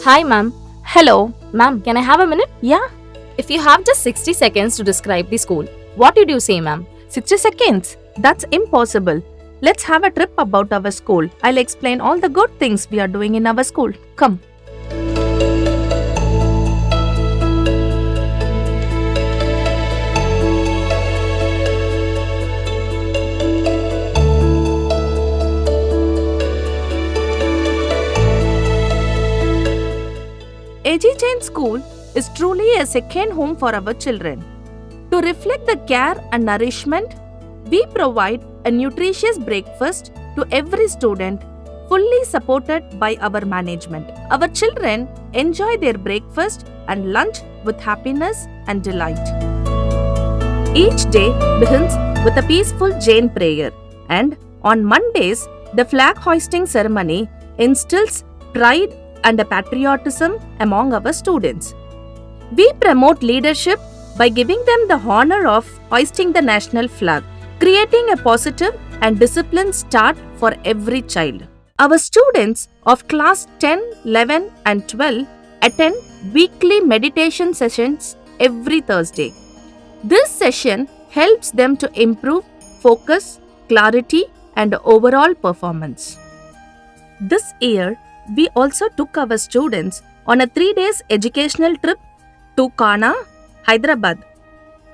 Hi, ma'am. Hello. Ma'am, can I have a minute? Yeah, If you have just 60 seconds to describe the school, what did you say, ma'am? 60 seconds. That's impossible. Let's have a trip about our school. I'll explain all the good things we are doing in our school. Come. AG Jain School is truly a second home for our children. To reflect the care and nourishment, we provide a nutritious breakfast to every student, fully supported by our management. Our children enjoy their breakfast and lunch with happiness and delight. Each day begins with a peaceful Jain prayer, and on Mondays, the flag hoisting ceremony instills pride and a patriotism among our students. We promote leadership by giving them the honor of hoisting the national flag, creating a positive and disciplined start for every child. Our students of class 10, 11, and 12 attend weekly meditation sessions every Thursday. This session helps them to improve focus, clarity, and overall performance. This year, we also took our students on a 3 days educational trip to Kana, Hyderabad.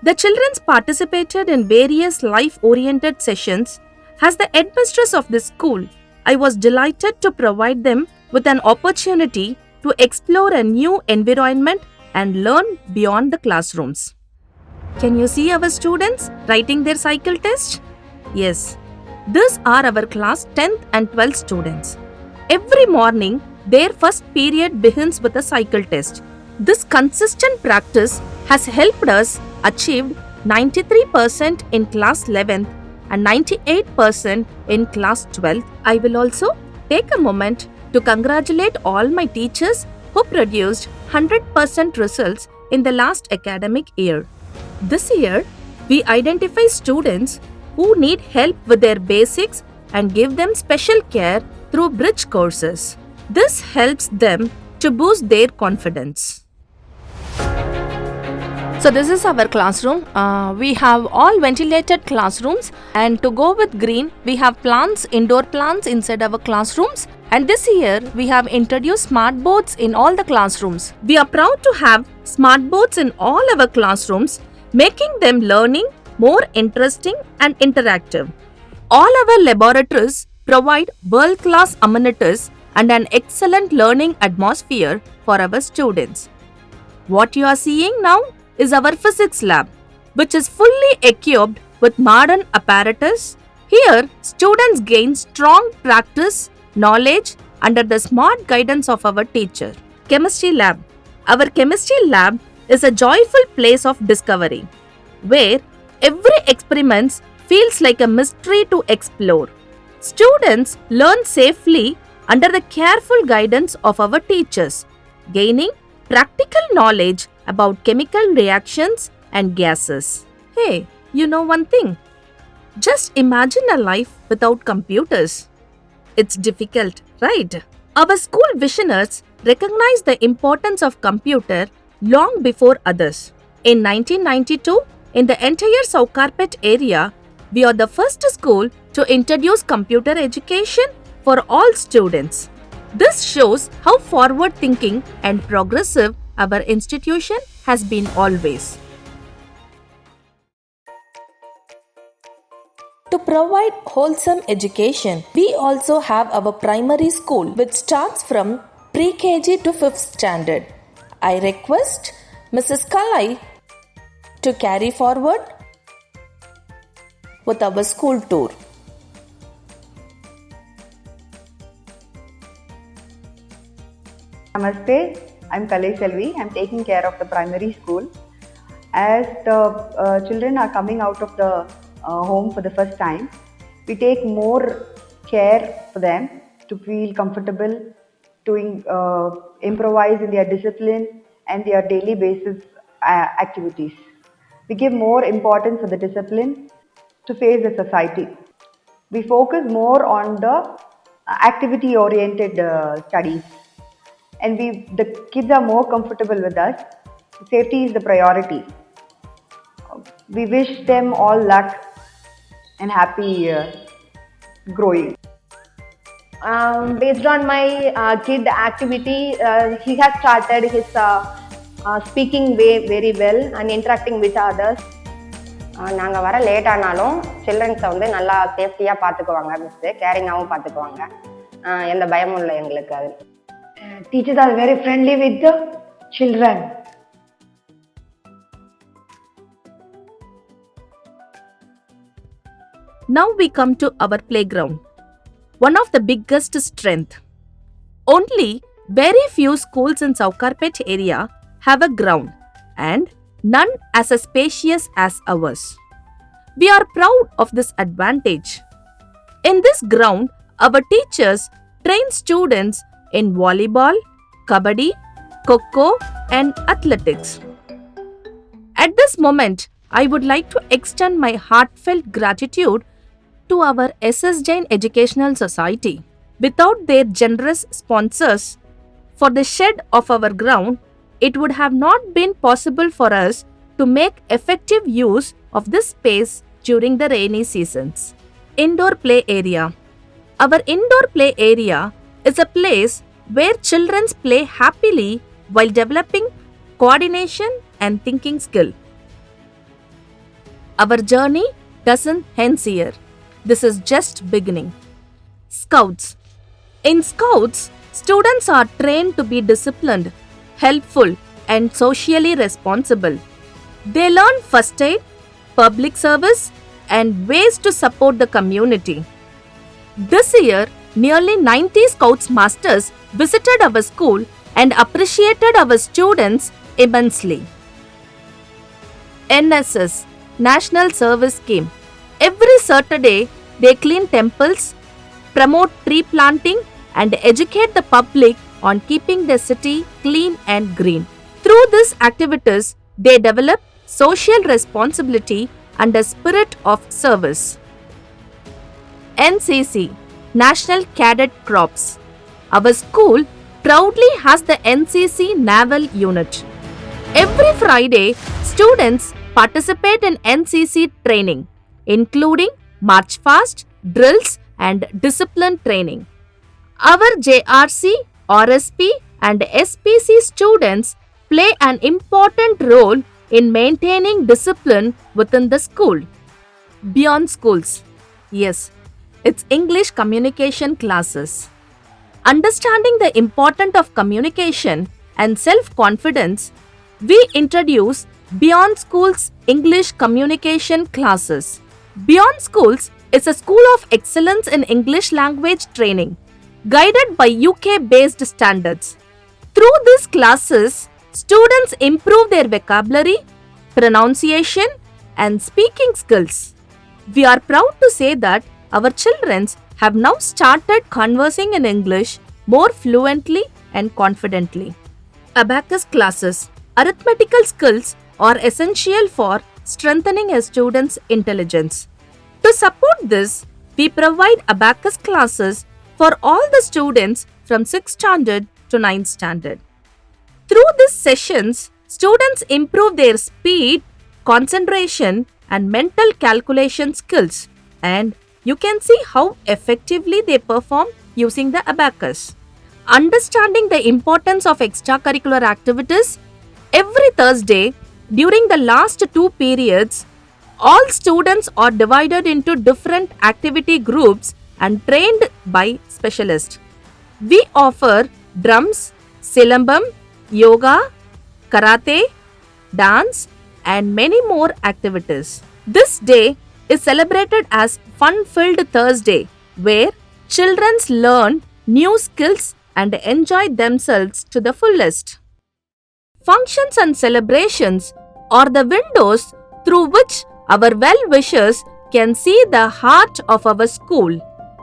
The children participated in various life oriented sessions. As the headmistress of this school, I was delighted to provide them with an opportunity to explore a new environment and learn beyond the classrooms. Can you see our students writing their cycle test? Yes, these are our class 10th and 12th students. Every morning, their first period begins with a cycle test. This consistent practice has helped us achieve 93% in class 11th and 98% in class 12th. I will also take a moment to congratulate all my teachers who produced 100% results in the last academic year. This year, we identify students who need help with their basics and give them special care through bridge courses. This helps them to boost their confidence. So this is our classroom. We have all ventilated classrooms, and to go with green, we have plants, indoor plants inside our classrooms. And this year, we have introduced smart boards in all the classrooms. We are proud to have smart boards in all our classrooms, making them learning more interesting and interactive. All our laboratories provide world-class amenities and an excellent learning atmosphere for our students. What you are seeing now is our physics lab, which is fully equipped with modern apparatus. Here, students gain strong practice, knowledge under the smart guidance of our teacher. Chemistry lab. Our chemistry lab is a joyful place of discovery, where every experiment feels like a mystery to explore. Students learn safely under the careful guidance of our teachers, gaining practical knowledge about chemical reactions and gases. Hey, you know one thing? Just imagine a life without computers. It's difficult, right? Our school visionaries recognized the importance of computer long before others. In 1992, in the entire South Carpet area, we are the first school to introduce computer education for all students. This shows how forward thinking and progressive our institution has been always. To provide wholesome education, we also have our primary school, which starts from pre-KG to 5th standard. I request Mrs. Kalai to carry forward with our school tour. Namaste, I'm Kalai Selvi. I'm taking care of the primary school. As the children are coming out of the home for the first time, we take more care for them to feel comfortable, to improvise in their discipline and their daily basis activities. We give more importance for the discipline to face the society. We focus more on the activity oriented studies. and the kids are more comfortable with us. Safety is the priority. We wish them all luck and happy growing. Based on my kid activity, he has started his speaking way very well and interacting with others. நாங்கள் வர late ஆனாலும் சில்ட்ரன்ஸை வந்து நல்லா சேஃப்டியாக பார்த்துக்குவாங்க, miss கேரிங்காகவும் பார்த்துக்குவாங்க. எந்த பயமும் இல்லை எங்களுக்கு. அது Teachers are very friendly with the children. Now we come to our playground. One of the biggest strength. Only very few schools in Saukarpet area have a ground and none as spacious as ours. We are proud of this advantage. In this ground, our teachers train students in volleyball, kabaddi, kho and athletics. At this moment, I would like to extend my heartfelt gratitude to our SS Jain Educational Society. Without their generous sponsors for the shed of our ground, it would have not been possible for us to make effective use of this space during the rainy seasons. Indoor play area. Our indoor play area is a place where children play happily while developing coordination and thinking skill. Our journey doesn't end here. This is just beginning. Scouts. In Scouts, students are trained to be disciplined, helpful, and socially responsible. They learn first aid, public service, and ways to support the community. This year, nearly 90 Scouts Masters visited our school and appreciated our students immensely. NSS, National Service Scheme. Every Saturday, they clean temples, promote tree planting, and educate the public on keeping the city clean and green. Through these activities, they develop social responsibility and a spirit of service. NCC, National Cadet Corps. Our school proudly has the NCC Naval Unit. Every Friday, students participate in NCC training, including march fast, drills, and discipline training. Our JRC, RSP, and SPC students play an important role in maintaining discipline within the school. Beyond schools. Yes, it's English communication classes. Understanding the importance of communication and self-confidence, we introduce Beyond Schools English communication classes. Beyond Schools is a school of excellence in English language training, guided by UK-based standards. Through these classes, students improve their vocabulary, pronunciation, and speaking skills. We are proud to say that our children have now started conversing in English more fluently and confidently. Abacus classes. Arithmetical skills are essential for strengthening a student's intelligence. To support this, we provide abacus classes for all the students from 6th standard to 9th standard. Through these sessions, students improve their speed, concentration, and mental calculation skills, and you can see how effectively they perform using the abacus. Understanding the importance of extracurricular activities, every Thursday during the last 2 periods, all students are divided into different activity groups and trained by specialists. We offer drums, silambam, yoga, karate, dance, and many more activities. This day is celebrated as Fun-Filled Thursday, where children learn new skills and enjoy themselves to the fullest. Functions and celebrations are the windows through which our well-wishers can see the heart of our school.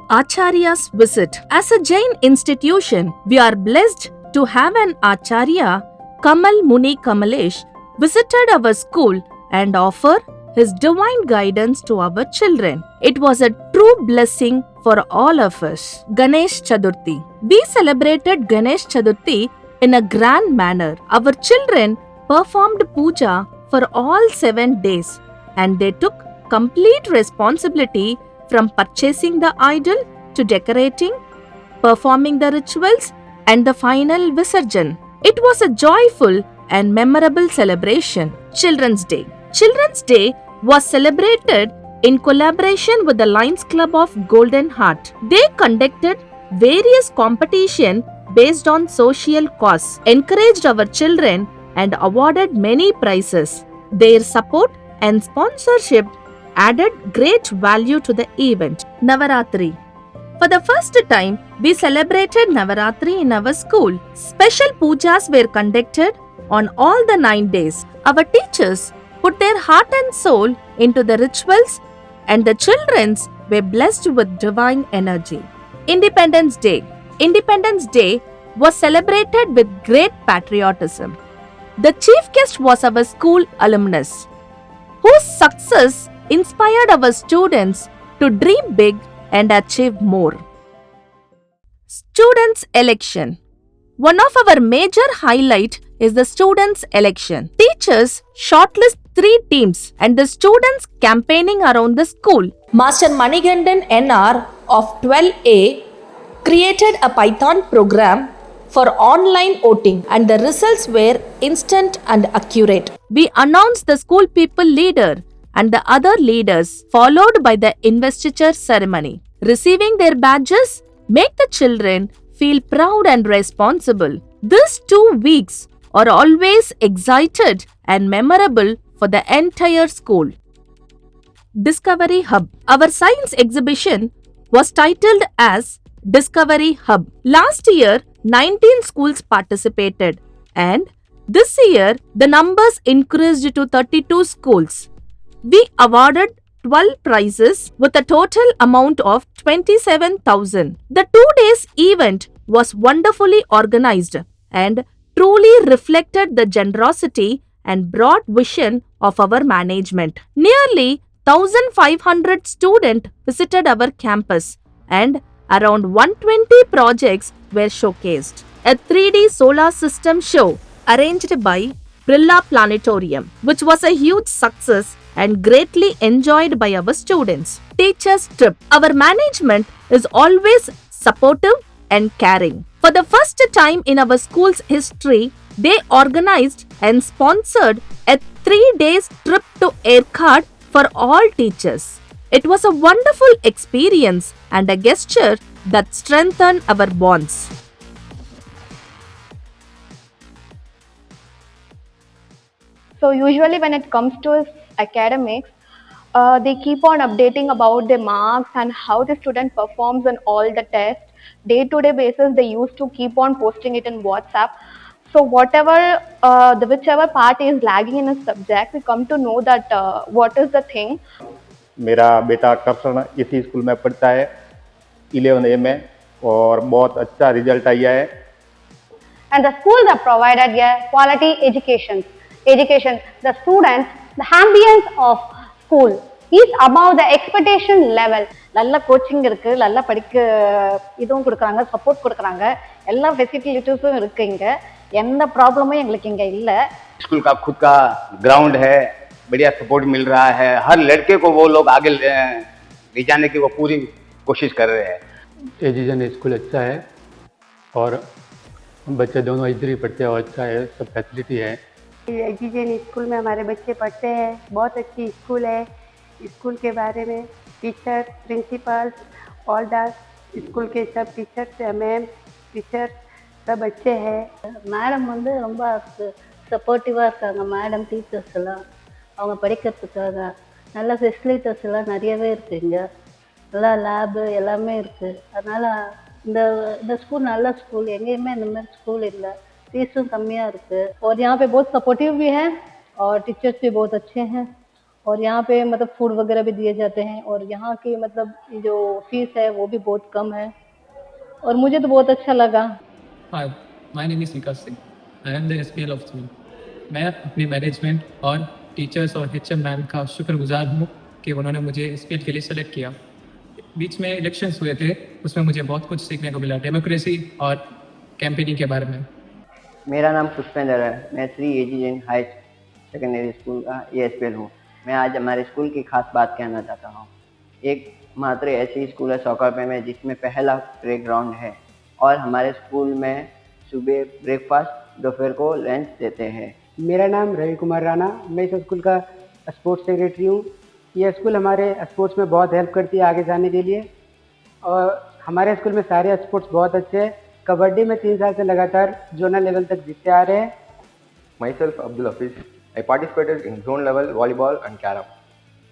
Acharya's visit. As a Jain institution, we are blessed to have an Acharya, Kamal Muni Kamalesh, visited our school and offer his divine guidance to our children. It was a true blessing for all of us. Ganesh Chaturthi. We celebrated Ganesh Chaturthi In a grand manner, our children performed puja for all 7 days and they took complete responsibility from purchasing the idol to decorating, performing the rituals, and the final Visarjan. It was a joyful and memorable celebration. Children's Day. Children's Day was celebrated in collaboration with the Lions Club of Golden Heart. They conducted various competitions based on social cause, encouraged our children and awarded many prizes. Their support and sponsorship added great value to the event. Navaratri. For the first time, we celebrated Navaratri in our school. Special pujas were conducted on all the 9 days. Our teachers put their heart and soul into the rituals and the children were blessed with divine energy. Independence Day. Independence Day was celebrated with great patriotism. The chief guest was our school alumnus, whose success inspired our students to dream big and achieve more. Students' election. One of our major highlight is the students' election. Teachers shortlist 3 teams and the students campaigning around the school. Master Manigandan NR of 12A created a Python program for online voting and the results were instant and accurate. We announced the school people leader and the other leaders followed by the investiture ceremony. Receiving their badges make the children feel proud and responsible. These 2 weeks are always excited and memorable for the entire school. Discovery Hub. Our science exhibition was titled as Discovery Hub. Last year, 19 schools participated and this year the numbers increased to 32 schools. We awarded 12 prizes with a total amount of 27,000. The 2 days event was wonderfully organized and truly reflected the generosity and broad vision of our management. Nearly 1,500 students visited our campus and around 120 projects were showcased. A 3D solar system show arranged by Brilla Planetarium, which was a huge success and greatly enjoyed by our students. Teachers' trip. Our management is always supportive and caring. For the first time in our school's history, they organized and sponsored a 3-day trip to Erkard for all teachers. It was a wonderful experience and a gesture that strengthened our bonds. So usually when it comes to academics, they keep on updating about the marks and how the student performs on all the tests. Day-to-day basis, they used to keep on posting it in WhatsApp. So whichever part is lagging in a subject, we come to know that what is the thing. मेरा बेटा कर्षण इसी school में पढ़ता है 11A में और बहुत अच्छा रिजल्ट आया है. And the schools have provided a quality education. The students, the ambience of school is above the expectation level. நல்ல கோச்சிங் இருக்கு, நல்ல படிக்க இதுவும் கொடுக்குறாங்க, சப்போர்ட் கொடுக்குறாங்க, எல்லா ஃபெசிலிட்டிஸும் இருக்கு. இங்க எந்த ப்ராப்ளமும் எங்களுக்கு இங்க இல்ல. स्कूल का खुद का ग्राउंड है, बढ़िया सपोर्ट मिल रहा है. हर लड़के को वो लोग आगे ले जाने की वो पूरी कोशिश कर रहे हैं. एजीजन स्कूल अच्छा है और बच्चे दोनों इधर ही पढ़ते हैं और अच्छा है, सब फैसिलिटी है. एजीजन स्कूल में हमारे बच्चे पढ़ते हैं, बहुत अच्छी स्कूल है. स्कूल के बारे में teacher, principal, all the school के सब टीचर्स, मैम टीचर सब अच्छे हैं. மேடம் வந்து ரொம்ப சப்போர்ட்டிவாக இருக்காங்க. மேடம் டீச்சர்ஸ் எல்லாம் அவங்க படிக்கிறதுக்காக நல்ல ஃபெசிலிட்டிஸ் எல்லாம் நிறையவே இருக்குது. இங்கே நல்லா லேபு எல்லாமே இருக்குது. அதனால் இந்த ஸ்கூல் நல்ல ஸ்கूल, எங்கேயுமே இந்த மாதிரி स्कूल இல்லை. फीसुம் कमियाँ இருக்குது और यहाँ पे बहुत सपोर्टिव भी है और टीचर्स भी बहुत अच्छे हैं और यहाँ पे मतलब फूड वगैरह भी दिए जाते हैं और यहाँ की मतलब जो फीस है वो भी बहुत कम है और मुझे तो बहुत अच्छा लगा. Hi, my name is Vikas Singh. I am the SPL of school. मैं अपनी मैनेजमेंट और टीचर्स और HM मैम का शुक्रगुजार हूँ कि उन्होंने मुझे SPL के लिए सेलेक्ट किया. बीच में इलेक्शंस हुए थे, उसमें मुझे बहुत कुछ सीखने को मिला डेमोक्रेसी और कैंपेनिंग के बारे में. मेरा नाम पुष्पेंद्र है। मैं श्री एजी जैन हाई सेकेंडरी स्कूल का ESPL हूँ। मैं आज हमारे स्कूल की खास बात कहना चाहता हूँ। एक मात्र ऐसी स्कूल है सौकरपे में जिसमें पहला प्लेग्राउंड है और हमारे स्कूल में सुबह ब्रेकफास्ट, दोपहर को लंच देते हैं। मेरा नाम रवि कुमार राणा, मैं इस स्कूल का स्पोर्ट्स सेक्रेटरी हूँ। यह स्कूल हमारे स्पोर्ट्स में बहुत हेल्प करती है आगे जाने के लिए और हमारे स्कूल में सारे स्पोर्ट्स बहुत अच्छे हैं। कबड्डी में 3 साल से लगातार जोनल लेवल तक जीतते आ रहे हैं। Myself, Abdul Hafiz. I participated in zone level volleyball and carom.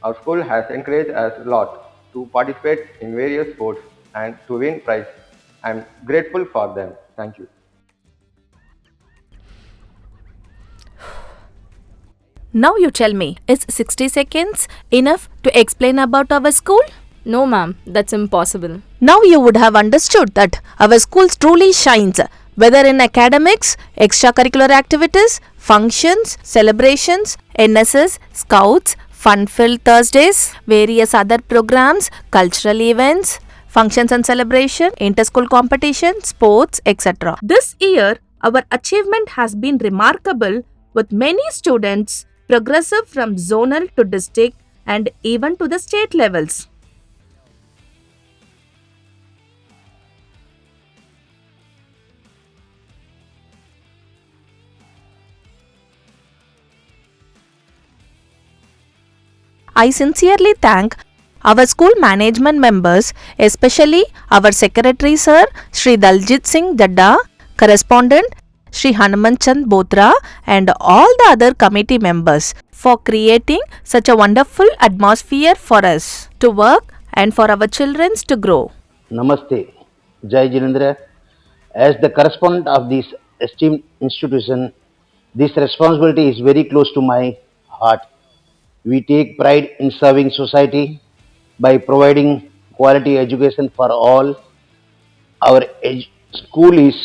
Our school has encouraged us a lot to participate in various sports and to win prize. I am grateful for them. Thank you. Now you tell me, is 60 seconds enough to explain about our school? No, ma'am, that's impossible. Now you would have understood that our school truly shines, whether in academics, extracurricular activities, functions, celebrations, NSS, Scouts, Fun-Filled Thursdays, various other programs, cultural events, functions and celebration, inter-school competition, sports, etc. This year, our achievement has been remarkable with many students progressive from zonal to district and even to the state levels. I sincerely thank our school management members, especially our secretary sir, Shri Daljit Singh Jadda, correspondent Shri Hanuman Chand Botra, and all the other committee members for creating such a wonderful atmosphere for us to work and for our children to grow. Namaste, Jai Jinendra. As the correspondent of this esteemed institution, this responsibility is very close to my heart. We take pride in serving society by providing quality education for all. Our school is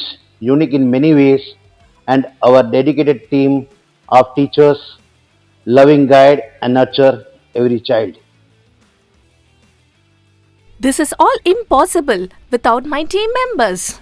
unique in many ways, and our dedicated team of teachers loving guide and nurture every child. This is all impossible without my team members.